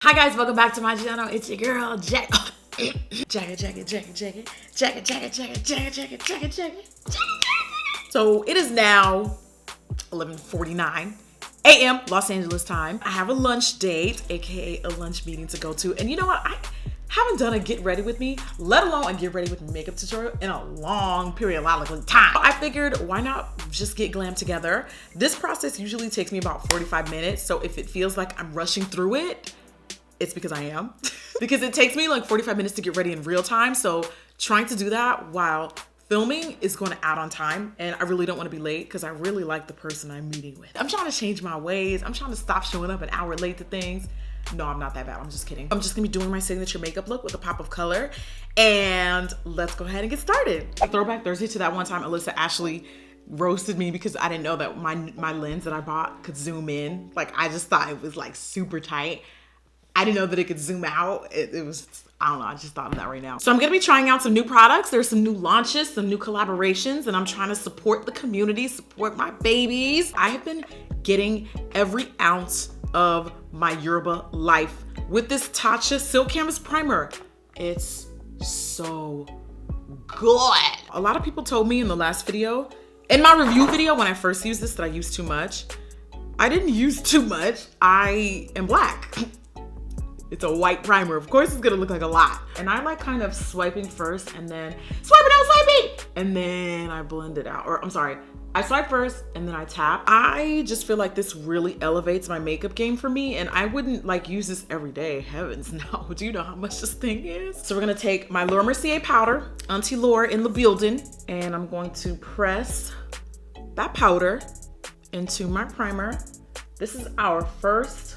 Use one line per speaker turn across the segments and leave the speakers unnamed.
Hi guys, welcome back to my channel. It's your girl, Jack. So it is now 11:49 a.m. Los Angeles time. I have a lunch date, aka a lunch meeting to go to. And you know what? I haven't done a get ready with me, let alone a get ready with me makeup tutorial in a long periodically time. I figured why not just get glam together. This process usually takes me about 45 minutes. So if it feels like I'm rushing through it, it's because I am. Because it takes me like 45 minutes to get ready in real time. So trying to do that while filming is going to add on time, and I really don't want to be late because I really like the person I'm meeting with. I'm trying to change my ways. I'm trying to stop showing up an hour late to things. No, I'm not that bad. I'm just kidding. I'm just gonna be doing my signature makeup look with a pop of color, and let's go ahead and get started. A throwback Thursday to that one time Alyssa Ashley roasted me because I didn't know that my lens that I bought could zoom in. Like, I just thought it was like super tight. I didn't know that it could zoom out. It was, I don't know, I just thought of that right now. So I'm gonna be trying out some new products. There's some new launches, some new collaborations, and I'm trying to support the community, support my babies. I have been getting every ounce of my Yoruba life with this Tatcha Silk Canvas Primer. It's so good. A lot of people told me in the last video, in my review video when I first used this, that I used too much. I didn't use too much. I am black. It's a white primer. Of course it's gonna look like a lot. And I like kind of swiping first and then swiping out, swiping! And then I blend it out. Or I'm sorry, I swipe first and then I tap. I just feel like this really elevates my makeup game for me, and I wouldn't like use this every day. Heavens no. Do you know how much this thing is? So we're gonna take my Laura Mercier powder, Auntie Laura in the building, and I'm going to press that powder into my primer. This is our first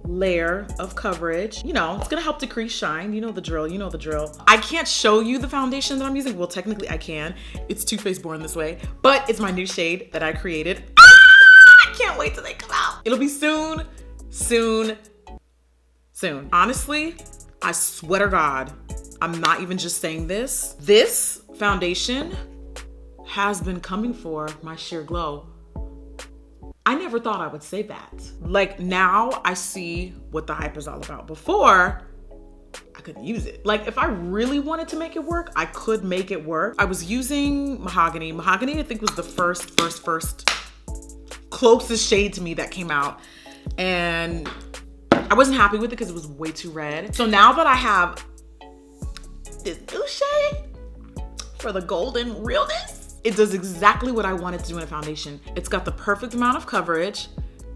layer of coverage. You know, it's gonna help decrease shine. You know the drill, you know the drill. I can't show you the foundation that I'm using. Well, technically I can. It's Too Faced Born This Way, but it's my new shade that I created. I can't wait till they come out. It'll be soon, soon, soon. Honestly, I swear to God, I'm not even just saying this. This foundation has been coming for my sheer glow. I never thought I would say that. Like, now I see what the hype is all about. Before, I couldn't use it. Like, if I really wanted to make it work, I could make it work. I was using Mahogany. Mahogany, I think, was the first closest shade to me that came out. And I wasn't happy with it because it was way too red. So now that I have this new shade for the golden realness, it does exactly what I wanted to do in a foundation. It's got the perfect amount of coverage.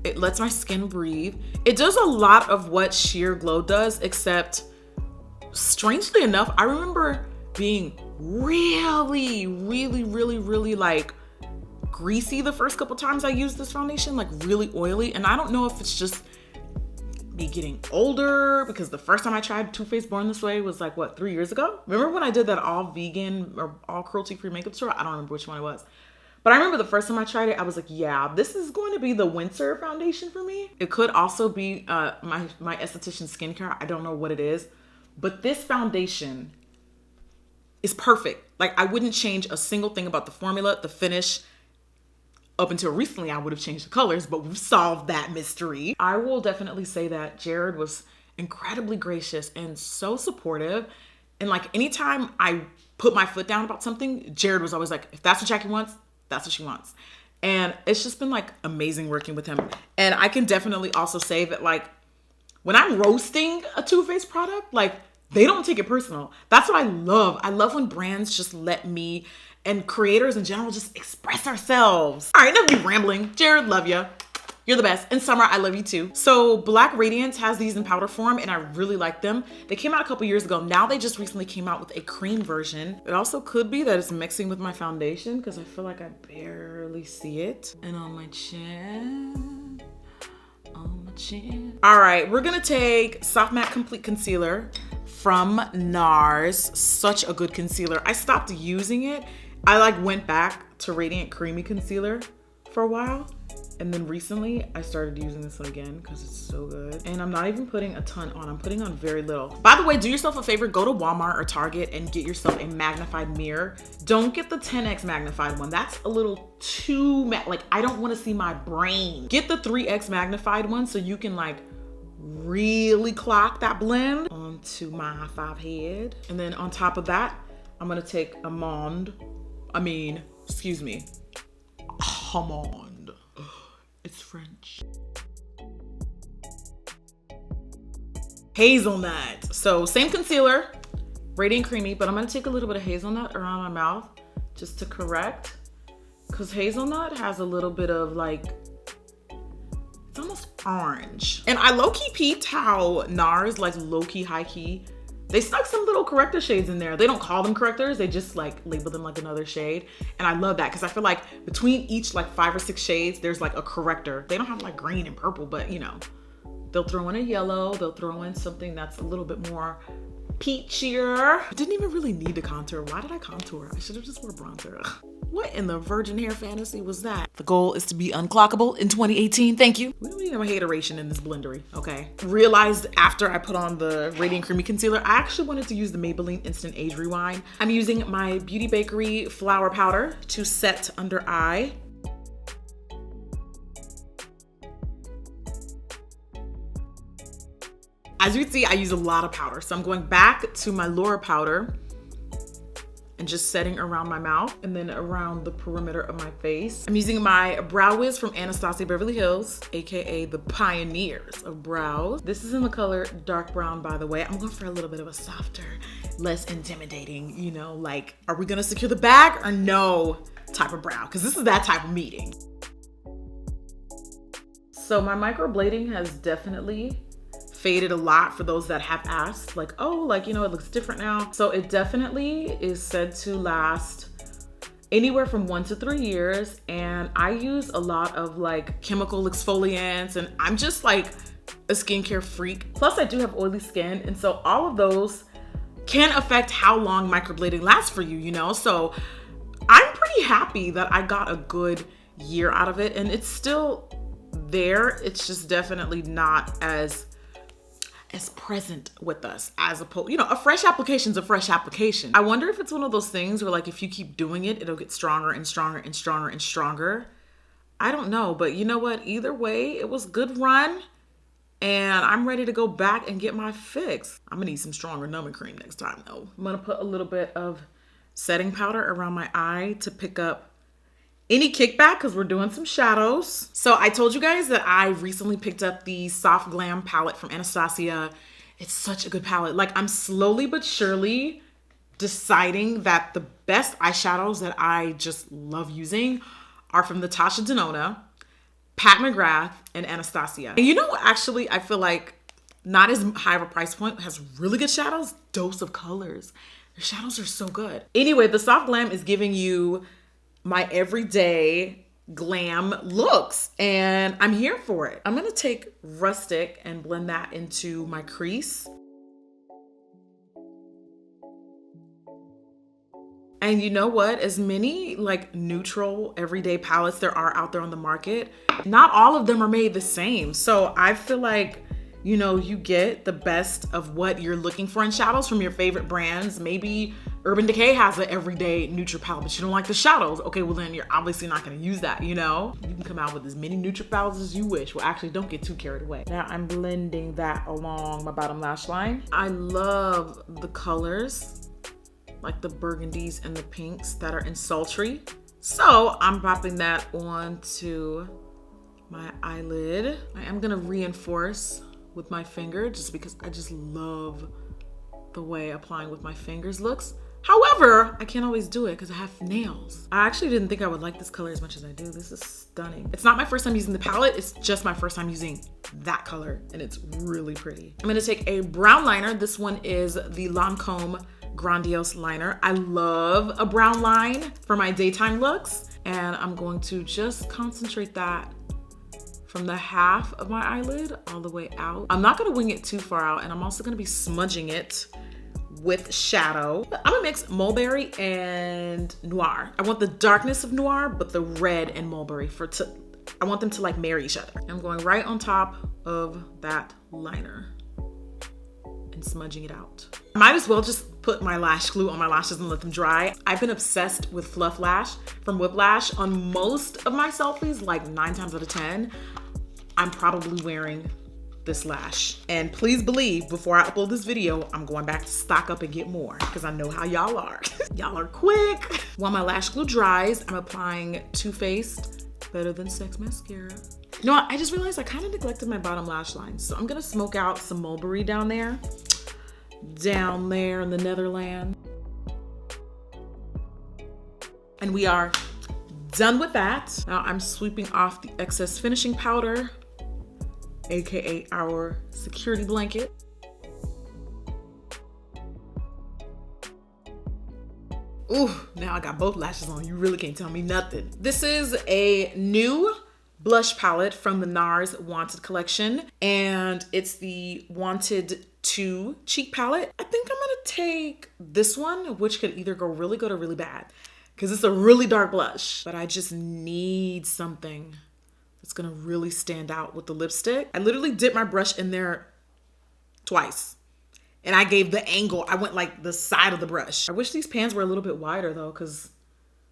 It lets my skin breathe. It does a lot of what Sheer Glow does, except strangely enough, I remember being really like greasy the first couple times I used this foundation, like really oily. And I don't know if it's just me getting older, because the first time I tried Too Faced Born This Way was like, what, 3 years ago? Remember when I did that all vegan or all cruelty-free makeup tutorial? I don't remember which one it was. But I remember the first time I tried it, I was like, yeah, this is going to be the winter foundation for me. It could also be my esthetician skincare. I don't know what it is. But this foundation is perfect. Like, I wouldn't change a single thing about the formula, the finish. Up until recently, I would have changed the colors, but we've solved that mystery. I will definitely say that Jared was incredibly gracious and so supportive. And like, anytime I put my foot down about something, Jared was always like, if that's what Jackie wants, that's what she wants. And it's just been like amazing working with him. And I can definitely also say that, like, when I'm roasting a Too Faced product, like, they don't take it personal. That's what I love. I love when brands just let me and creators in general just express ourselves. All right, enough of me rambling. Jared, love ya. You're the best. And Summer, I love you too. So Black Radiance has these in powder form, and I really like them. They came out a couple years ago. Now they just recently came out with a cream version. It also could be that it's mixing with my foundation, because I feel like I barely see it. And on my chin, All right, we're gonna take Soft Matte Complete Concealer from NARS. Such a good concealer. I stopped using it. I like went back to Radiant Creamy Concealer for a while, and then recently I started using this one again because it's so good. And I'm not even putting a ton on. I'm putting on very little. By the way, do yourself a favor, go to Walmart or Target and get yourself a magnified mirror. Don't get the 10x magnified one. That's a little too like, I don't want to see my brain. Get the 3x magnified one so you can like really clock that blend onto my 5 head. And then on top of that, I'm gonna take almond. It's French. Hazelnut. So same concealer, Radiant Creamy, but I'm gonna take a little bit of hazelnut around my mouth just to correct. Cause hazelnut has a little bit of like, it's almost orange. And I low-key peeped how NARS, like low-key, high-key, they stuck some little corrector shades in there. They don't call them correctors, they just like label them like another shade. And I love that because I feel like between each like 5 or 6 shades, there's like a corrector. They don't have like green and purple, but you know, they'll throw in a yellow, they'll throw in something that's a little bit more peachier. I didn't even really need to contour. Why did I contour? I should have just wore bronzer. What in the virgin hair fantasy was that? The goal is to be unclockable in 2018. Thank you. We don't need no hateration in this blendery, okay? Realized after I put on the Radiant Creamy Concealer, I actually wanted to use the Maybelline Instant Age Rewind. I'm using my Beauty Bakery Flour Powder to set under eye. As you can see, I use a lot of powder. So I'm going back to my Laura powder and just setting around my mouth and then around the perimeter of my face. I'm using my Brow Wiz from Anastasia Beverly Hills, AKA the pioneers of brows. This is in the color dark brown, by the way. I'm going for a little bit of a softer, less intimidating, you know, like, are we gonna secure the bag or no type of brow? Because this is that type of meeting. So my microblading has definitely faded a lot for those that have asked, like, oh, like, you know, it looks different now. So it definitely is said to last anywhere from 1 to 3 years. And I use a lot of like chemical exfoliants, and I'm just like a skincare freak. Plus I do have oily skin. And so all of those can affect how long microblading lasts for you, you know? So I'm pretty happy that I got a good year out of it, and it's still there. It's just definitely not as present with us as opposed, you know, a fresh application's a fresh application. I wonder if it's one of those things where like if you keep doing it, it'll get stronger and stronger and stronger and stronger. I don't know, but you know what? Either way, it was a good run, and I'm ready to go back and get my fix. I'm gonna need some stronger numbing cream next time though. I'm gonna put a little bit of setting powder around my eye to pick up any kickback because we're doing some shadows. So I told you guys that I recently picked up the Soft Glam palette from Anastasia. It's such a good palette. Like, I'm slowly but surely deciding that the best eyeshadows that I just love using are from Natasha Denona, Pat McGrath, and Anastasia. And you know what, actually, I feel like not as high of a price point has really good shadows? Dose of Colors. Their shadows are so good. Anyway, the Soft Glam is giving you my everyday glam looks, and I'm here for it. I'm gonna take Rustic and blend that into my crease. And you know what? As many like neutral everyday palettes there are out there on the market, not all of them are made the same. So I feel like, you know, you get the best of what you're looking for in shadows from your favorite brands. Maybe Urban Decay has an everyday neutral palette, but you don't like the shadows. Okay, well then you're obviously not gonna use that, you know? You can come out with as many neutral palettes as you wish. Well, actually, don't get too carried away. Now I'm blending that along my bottom lash line. I love the colors, like the burgundies and the pinks that are in Sultry. So I'm popping that onto my eyelid. I am gonna reinforce with my finger just because I just love the way applying with my fingers looks. However, I can't always do it because I have nails. I actually didn't think I would like this color as much as I do. This is stunning. It's not my first time using the palette. It's just my first time using that color, and it's really pretty. I'm gonna take a brown liner. This one is the Lancome Grandiose Liner. I love a brown line for my daytime looks, and I'm going to just concentrate that from the half of my eyelid all the way out. I'm not gonna wing it too far out, and I'm also gonna be smudging it with shadow. I'm gonna mix Mulberry and Noir. I want the darkness of Noir, but the red and Mulberry I want them to like marry each other. I'm going right on top of that liner and smudging it out. I might as well just put my lash glue on my lashes and let them dry. I've been obsessed with Fluff Lash from Whiplash. On most of my selfies, like 9 times out of 10, I'm probably wearing this lash. And please believe, before I upload this video, I'm going back to stock up and get more because I know how y'all are. Y'all are quick. While my lash glue dries, I'm applying Too Faced Better Than Sex mascara. You know what? I just realized I kind of neglected my bottom lash line. So I'm gonna smoke out some mulberry down there in the Netherlands. And we are done with that. Now I'm sweeping off the excess finishing powder, AKA our security blanket. Ooh, now I got both lashes on. You really can't tell me nothing. This is a new blush palette from the NARS Wanted collection, and it's the Wanted 2 cheek palette. I think I'm gonna take this one, which could either go really good or really bad, because it's a really dark blush, but I just need something that's gonna really stand out with the lipstick. I literally dipped my brush in there twice, and I gave the angle. I went like the side of the brush. I wish these pans were a little bit wider though, because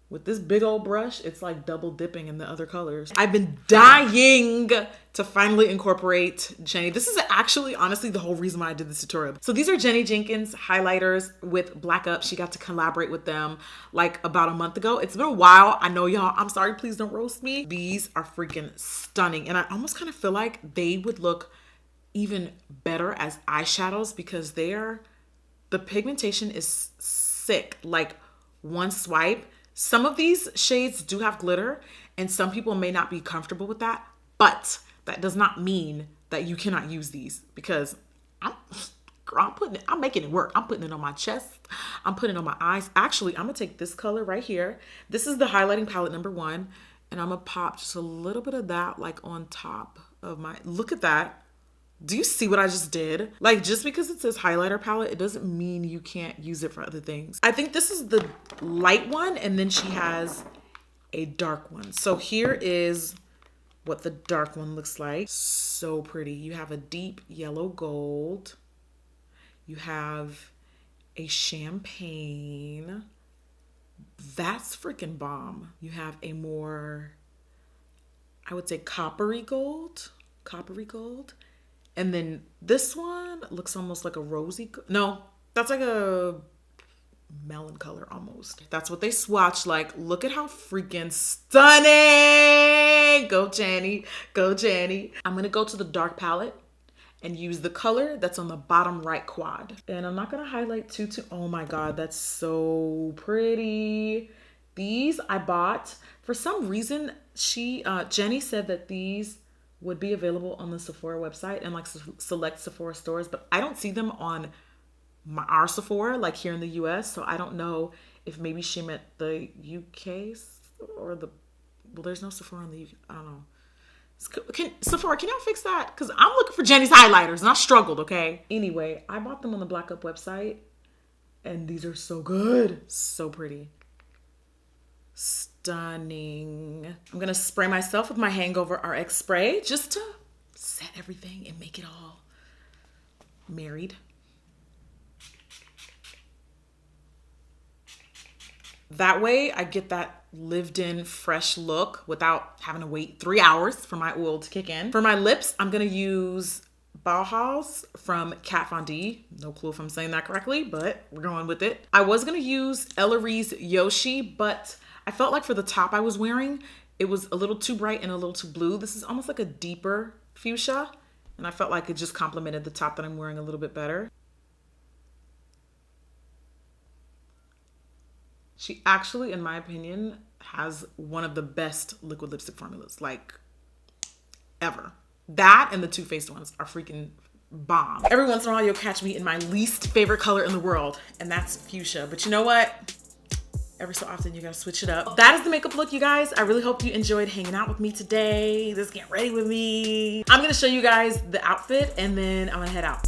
with this big old brush, it's like double dipping in the other colors. I've been dying to finally incorporate Jenny. This is actually, honestly, the whole reason why I did this tutorial. So these are Jenny Jenkins highlighters with Black Up. She got to collaborate with them like about a month ago. It's been a while. I know y'all, I'm sorry, please don't roast me. These are freaking stunning. And I almost kind of feel like they would look even better as eyeshadows because the pigmentation is sick. Like one swipe. Some of these shades do have glitter and some people may not be comfortable with that, but that does not mean that you cannot use these because I'm making it work. I'm putting it on my chest. I'm putting it on my eyes. Actually, I'm gonna take this color right here. This is the highlighting palette number 1, and I'm gonna pop just a little bit of that like on top of my, look at that. Do you see what I just did? Like, just because it says highlighter palette, it doesn't mean you can't use it for other things. I think this is the light one, and then she has a dark one. So here is what the dark one looks like. So pretty. You have a deep yellow gold. You have a champagne. That's freaking bomb. You have a more, I would say coppery gold. And then this one looks almost like a rosy, no, that's like a melon color almost. That's what they swatch like. Look at how freaking stunning. Go Jenny, go Jenny. I'm gonna go to the dark palette and use the color that's on the bottom right quad. And I'm not gonna highlight too, oh my God, that's so pretty. These I bought, for some reason, Jenny said that these would be available on the Sephora website and like select Sephora stores, but I don't see them on our Sephora, like here in the US. So I don't know if maybe she meant the UK or well, there's no Sephora in the UK. I don't know. Sephora, can y'all fix that? Because I'm looking for Jenny's highlighters and I struggled, okay? Anyway, I bought them on the Black Up website and these are so good. So pretty. Stunning. I'm gonna spray myself with my Hangover RX spray just to set everything and make it all married. That way I get that lived in fresh look without having to wait 3 hours for my oil to kick in. For my lips, I'm gonna use Bauhaus from Kat Von D. No clue if I'm saying that correctly, but we're going with it. I was gonna use Ellery's Yoshi, but I felt like for the top I was wearing, it was a little too bright and a little too blue. This is almost like a deeper fuchsia, and I felt like it just complemented the top that I'm wearing a little bit better. She actually, in my opinion, has one of the best liquid lipstick formulas, like, ever. That and the Too Faced ones are freaking bomb. Every once in a while, you'll catch me in my least favorite color in the world, and that's fuchsia. But you know what? Every so often, you gotta switch it up. That is the makeup look, you guys. I really hope you enjoyed hanging out with me today. Just get ready with me. I'm gonna show you guys the outfit, and then I'm gonna head out.